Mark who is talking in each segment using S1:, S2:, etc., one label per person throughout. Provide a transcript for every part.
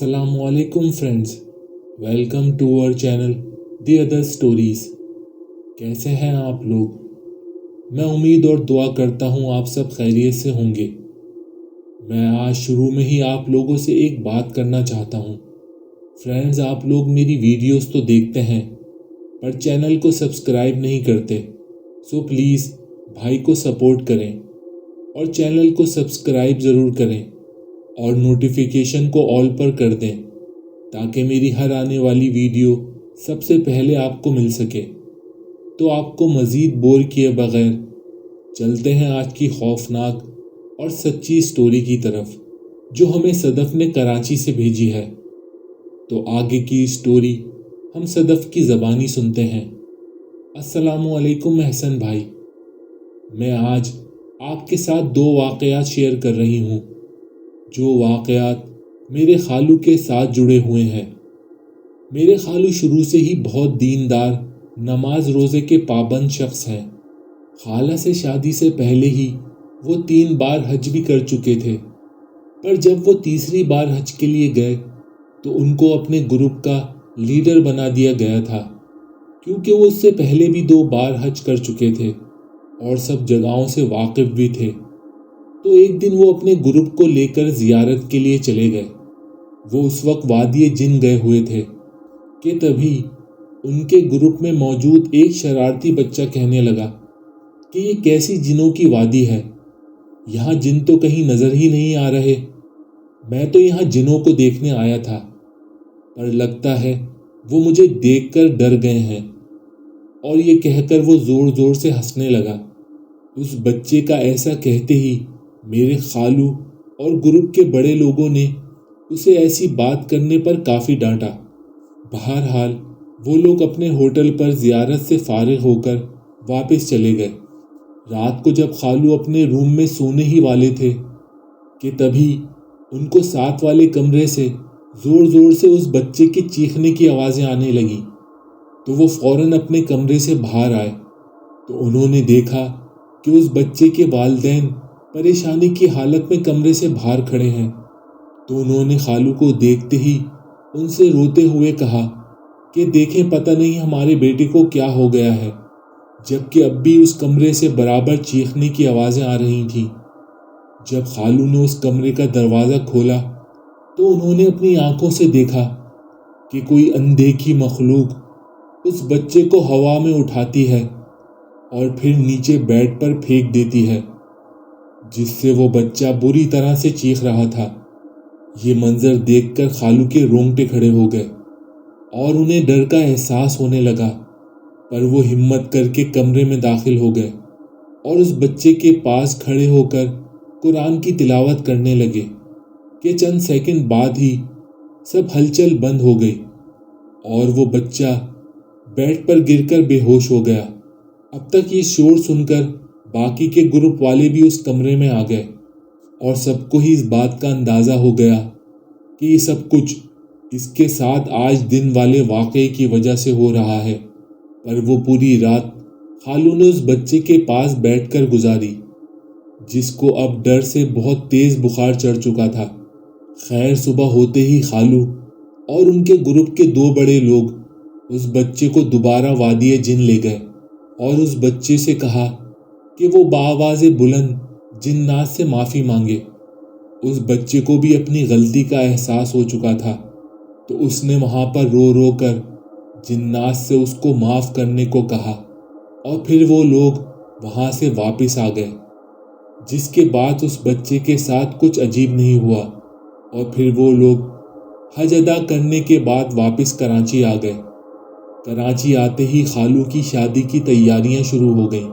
S1: السلام علیکم friends, welcome to اور چینل دی ادر سٹوریز۔ کیسے ہیں آپ لوگ؟ میں امید اور دعا کرتا ہوں آپ سب خیریت سے ہوں گے۔ میں آج شروع میں ہی آپ لوگوں سے ایک بات کرنا چاہتا ہوں۔ فرینڈز، آپ لوگ میری ویڈیوز تو دیکھتے ہیں پر چینل کو سبسکرائب نہیں کرتے، سو پلیز بھائی کو سپورٹ کریں اور چینل کو سبسکرائب ضرور کریں اور نوٹیفیکیشن کو آل پر کر دیں تاکہ میری ہر آنے والی ویڈیو سب سے پہلے آپ کو مل سکے۔ تو آپ کو مزید بور کیے بغیر چلتے ہیں آج کی خوفناک اور سچی سٹوری کی طرف جو ہمیں صدف نے کراچی سے بھیجی ہے۔ تو آگے کی سٹوری ہم صدف کی زبانی سنتے ہیں۔ السلام علیکم احسن بھائی، میں آج آپ کے ساتھ 2 واقعات شیئر کر رہی ہوں جو واقعات میرے خالو کے ساتھ جڑے ہوئے ہیں۔ میرے خالو شروع سے ہی بہت دیندار، نماز روزے کے پابند شخص ہیں۔ خالہ سے شادی سے پہلے ہی وہ 3 بار حج بھی کر چکے تھے، پر جب وہ تیسری بار حج کے لیے گئے تو ان کو اپنے گروپ کا لیڈر بنا دیا گیا تھا، کیونکہ وہ اس سے پہلے بھی 2 بار حج کر چکے تھے اور سب جگہوں سے واقف بھی تھے۔ تو ایک دن وہ اپنے گروپ کو لے کر زیارت کے لیے چلے گئے۔ وہ اس وقت وادی جن گئے ہوئے تھے کہ تبھی ان کے گروپ میں موجود ایک شرارتی بچہ کہنے لگا کہ یہ کیسی جنوں کی وادی ہے، یہاں جن تو کہیں نظر ہی نہیں آ رہے۔ میں تو یہاں جنوں کو دیکھنے آیا تھا، پر لگتا ہے وہ مجھے دیکھ کر ڈر گئے ہیں۔ اور یہ کہہ کر وہ زور زور سے ہنسنے لگا۔ اس بچے کا ایسا کہتے ہی میرے خالو اور گروپ کے بڑے لوگوں نے اسے ایسی بات کرنے پر کافی ڈانٹا۔ بہرحال وہ لوگ اپنے ہوٹل پر زیارت سے فارغ ہو کر واپس چلے گئے۔ رات کو جب خالو اپنے روم میں سونے ہی والے تھے کہ تبھی ان کو ساتھ والے کمرے سے زور زور سے اس بچے کے چیخنے کی آوازیں آنے لگیں۔ تو وہ فوراً اپنے کمرے سے باہر آئے تو انہوں نے دیکھا کہ اس بچے کے والدین پریشانی کی حالت میں کمرے سے باہر کھڑے ہیں۔ تو انہوں نے خالو کو دیکھتے ہی ان سے روتے ہوئے کہا کہ دیکھیں پتہ نہیں ہمارے بیٹے کو کیا ہو گیا ہے، جبکہ اب بھی اس کمرے سے برابر چیخنے کی آوازیں آ رہی تھیں۔ جب خالو نے اس کمرے کا دروازہ کھولا تو انہوں نے اپنی آنکھوں سے دیکھا کہ کوئی اندیکھی مخلوق اس بچے کو ہوا میں اٹھاتی ہے اور پھر نیچے بیڈ پر پھینک دیتی ہے، جس سے وہ بچہ بری طرح سے چیخ رہا تھا۔ یہ منظر دیکھ کر خالو کے رونگٹے کھڑے ہو گئے اور انہیں ڈر کا احساس ہونے لگا، پر وہ ہمت کر کے کمرے میں داخل ہو گئے اور اس بچے کے پاس کھڑے ہو کر قرآن کی تلاوت کرنے لگے کہ چند سیکنڈ بعد ہی سب ہلچل بند ہو گئی اور وہ بچہ بیڈ پر گر کر بے ہوش ہو گیا۔ اب تک یہ شور سن کر باقی کے گروپ والے بھی اس کمرے میں آ گئے اور سب کو ہی اس بات کا اندازہ ہو گیا کہ یہ سب کچھ اس کے ساتھ آج دن والے واقعے کی وجہ سے ہو رہا ہے۔ پر وہ پوری رات خالو نے اس بچے کے پاس بیٹھ کر گزاری، جس کو اب ڈر سے بہت تیز بخار چڑھ چکا تھا۔ خیر صبح ہوتے ہی خالو اور ان کے گروپ کے 2 بڑے لوگ اس بچے کو دوبارہ وادی جن لے گئے اور اس بچے سے کہا کہ وہ بآواز بلند جنات سے معافی مانگے۔ اس بچے کو بھی اپنی غلطی کا احساس ہو چکا تھا، تو اس نے وہاں پر رو رو کر جنات سے اس کو معاف کرنے کو کہا اور پھر وہ لوگ وہاں سے واپس آ گئے، جس کے بعد اس بچے کے ساتھ کچھ عجیب نہیں ہوا اور پھر وہ لوگ حج ادا کرنے کے بعد واپس کراچی آ گئے۔ کراچی آتے ہی خالو کی شادی کی تیاریاں شروع ہو گئیں،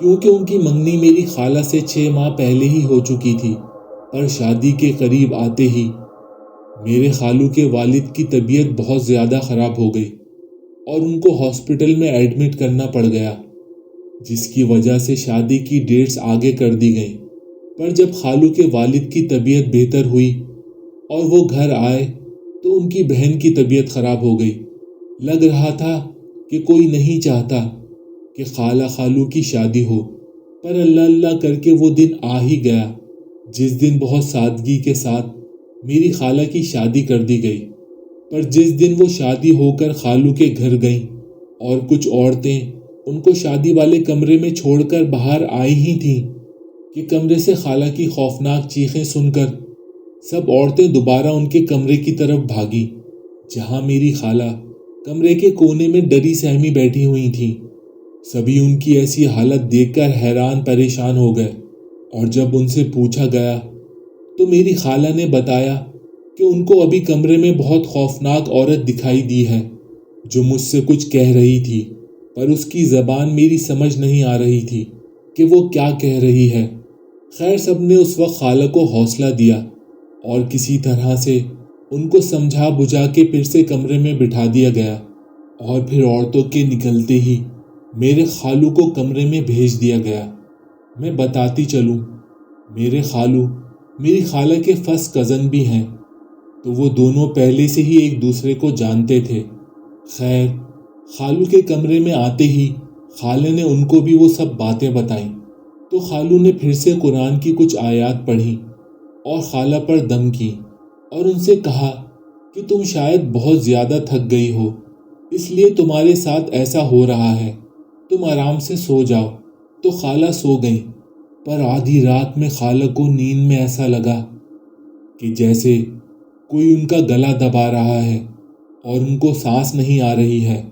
S1: کیونکہ ان کی منگنی میری خالہ سے 6 ماہ پہلے ہی ہو چکی تھی۔ پر شادی کے قریب آتے ہی میرے خالو کے والد کی طبیعت بہت زیادہ خراب ہو گئی اور ان کو ہاسپٹل میں ایڈمٹ کرنا پڑ گیا، جس کی وجہ سے شادی کی ڈیٹس آگے کر دی گئیں۔ پر جب خالو کے والد کی طبیعت بہتر ہوئی اور وہ گھر آئے تو ان کی بہن کی طبیعت خراب ہو گئی۔ لگ رہا تھا کہ کوئی نہیں چاہتا کہ خالہ خالو کی شادی ہو، پر اللہ اللہ کر کے وہ دن آ ہی گیا، جس دن بہت سادگی کے ساتھ میری خالہ کی شادی کر دی گئی، پر جس دن وہ شادی ہو کر خالو کے گھر گئیں اور کچھ عورتیں ان کو شادی والے کمرے میں چھوڑ کر باہر آئی ہی تھیں کہ کمرے سے خالہ کی خوفناک چیخیں سن کر سب عورتیں دوبارہ ان کے کمرے کی طرف بھاگی، جہاں میری خالہ کمرے کے کونے میں ڈری سہمی بیٹھی ہوئی تھیں۔ سبھی ان کی ایسی حالت دیکھ کر حیران پریشان ہو گئے، اور جب ان سے پوچھا گیا تو میری خالہ نے بتایا کہ ان کو ابھی کمرے میں بہت خوفناک عورت دکھائی دی ہے جو مجھ سے کچھ کہہ رہی تھی، پر اس کی زبان میری سمجھ نہیں آ رہی تھی کہ وہ کیا کہہ رہی ہے۔ خیر، سب نے اس وقت خالہ کو حوصلہ دیا اور کسی طرح سے ان کو سمجھا بجھا کے پھر سے کمرے میں بٹھا دیا گیا، اور پھر عورتوں کے نکلتے ہی میرے خالو کو کمرے میں بھیج دیا گیا۔ میں بتاتی چلوں، میرے خالو میری خالہ کے فرسٹ کزن بھی ہیں، تو وہ دونوں پہلے سے ہی ایک دوسرے کو جانتے تھے۔ خیر، خالو کے کمرے میں آتے ہی خالہ نے ان کو بھی وہ سب باتیں بتائیں، تو خالو نے پھر سے قرآن کی کچھ آیات پڑھی اور خالہ پر دم کی اور ان سے کہا کہ تم شاید بہت زیادہ تھک گئی ہو، اس لیے تمہارے ساتھ ایسا ہو رہا ہے، تم آرام سے سو جاؤ۔ تو خالہ سو گئیں، پر آدھی رات میں خالہ کو نیند میں ایسا لگا کہ جیسے کوئی ان کا گلا دبا رہا ہے اور ان کو سانس نہیں آ رہی ہے۔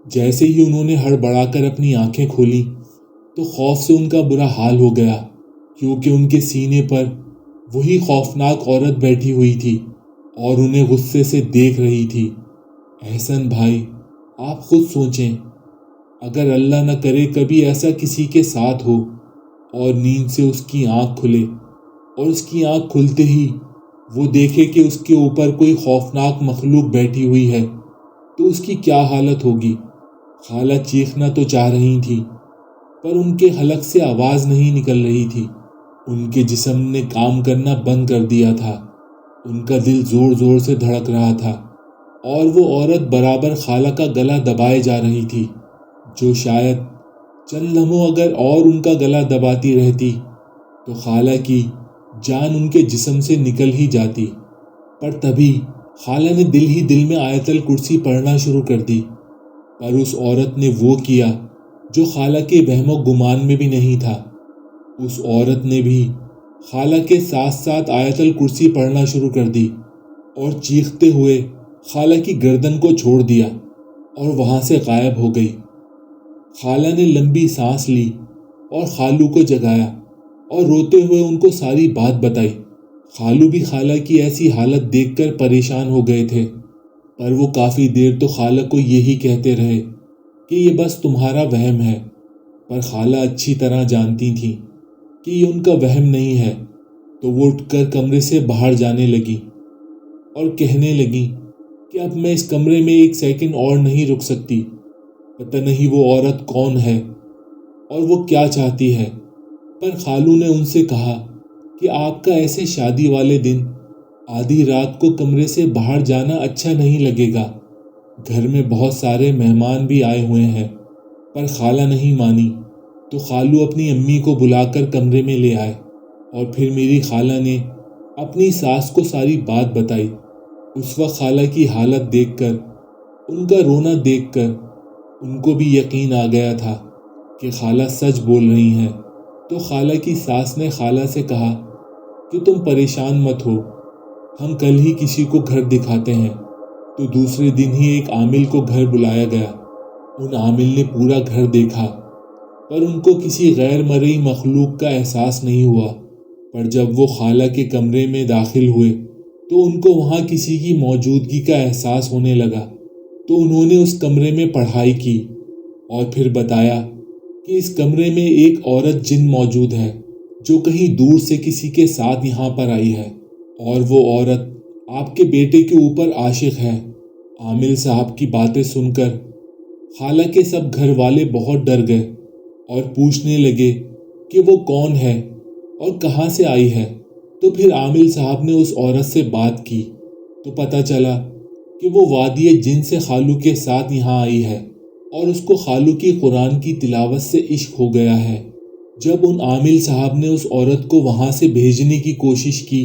S1: جیسے ہی انہوں نے ہڑبڑا کر اپنی آنکھیں کھولی تو خوف سے ان کا برا حال ہو گیا، کیونکہ ان کے سینے پر وہی خوفناک عورت بیٹھی ہوئی تھی اور انہیں غصے سے دیکھ رہی تھی۔ احسن بھائی، آپ خود سوچیں، اگر اللہ نہ کرے کبھی ایسا کسی کے ساتھ ہو اور نیند سے اس کی آنکھ کھلے اور اس کی آنکھ کھلتے ہی وہ دیکھے کہ اس کے اوپر کوئی خوفناک مخلوق بیٹھی ہوئی ہے، تو اس کی کیا حالت ہوگی۔ خالہ چیخنا تو چاہ رہی تھی، پر ان کے حلق سے آواز نہیں نکل رہی تھی۔ ان کے جسم نے کام کرنا بند کر دیا تھا، ان کا دل زور زور سے دھڑک رہا تھا، اور وہ عورت برابر خالہ کا گلا دبائے جا رہی تھی، جو شاید چند لمحوں اگر اور ان کا گلا دباتی رہتی تو خالہ کی جان ان کے جسم سے نکل ہی جاتی۔ پر تبھی خالہ نے دل ہی دل میں آیت الکرسی پڑھنا شروع کر دی، پر اس عورت نے وہ کیا جو خالہ کے وہم و گمان میں بھی نہیں تھا۔ اس عورت نے بھی خالہ کے ساتھ ساتھ آیت الکرسی پڑھنا شروع کر دی اور چیختے ہوئے خالہ کی گردن کو چھوڑ دیا اور وہاں سے غائب ہو گئی۔ خالہ نے لمبی سانس لی اور خالو کو جگایا اور روتے ہوئے ان کو ساری بات بتائی۔ خالو بھی خالہ کی ایسی حالت دیکھ کر پریشان ہو گئے تھے، پر وہ کافی دیر تو خالہ کو یہی کہتے رہے کہ یہ بس تمہارا وہم ہے، پر خالہ اچھی طرح جانتی تھیں کہ یہ ان کا وہم نہیں ہے، تو وہ اٹھ کر کمرے سے باہر جانے لگی اور کہنے لگی کہ اب میں اس کمرے میں ایک سیکنڈ اور نہیں رک سکتی، پتہ نہیں وہ عورت کون ہے اور وہ کیا چاہتی ہے۔ پر خالو نے ان سے کہا کہ آپ کا ایسے شادی والے دن آدھی رات کو کمرے سے باہر جانا اچھا نہیں لگے گا، گھر میں بہت سارے مہمان بھی آئے ہوئے ہیں۔ پر خالہ نہیں مانی، تو خالو اپنی امی کو بلا کر کمرے میں لے آئے، اور پھر میری خالہ نے اپنی ساس کو ساری بات بتائی۔ اس وقت خالہ کی حالت دیکھ کر، ان کا رونا دیکھ کر ان کو بھی یقین آ گیا تھا کہ خالہ سچ بول رہی ہیں۔ تو خالہ کی ساس نے خالہ سے کہا کہ تم پریشان مت ہو، ہم کل ہی کسی کو گھر دکھاتے ہیں۔ تو دوسرے دن ہی ایک عامل کو گھر بلایا گیا۔ ان عامل نے پورا گھر دیکھا، پر ان کو کسی غیر مرئی مخلوق کا احساس نہیں ہوا۔ پر جب وہ خالہ کے کمرے میں داخل ہوئے تو ان کو وہاں کسی کی موجودگی کا احساس ہونے لگا۔ تو انہوں نے اس کمرے میں پڑھائی کی اور پھر بتایا کہ اس کمرے میں ایک عورت جن موجود ہے جو کہیں دور سے کسی کے ساتھ یہاں پر آئی ہے، اور وہ عورت آپ کے بیٹے کے اوپر عاشق ہے۔ عامل صاحب کی باتیں سن کر خالہ کے سب گھر والے بہت ڈر گئے اور پوچھنے لگے کہ وہ کون ہے اور کہاں سے آئی ہے۔ تو پھر عامل صاحب نے اس عورت سے بات کی تو پتہ چلا کہ وہ وادی جن سے خالو کے ساتھ یہاں آئی ہے، اور اس کو خالو کی قرآن کی تلاوت سے عشق ہو گیا ہے۔ جب ان عامل صاحب نے اس عورت کو وہاں سے بھیجنے کی کوشش کی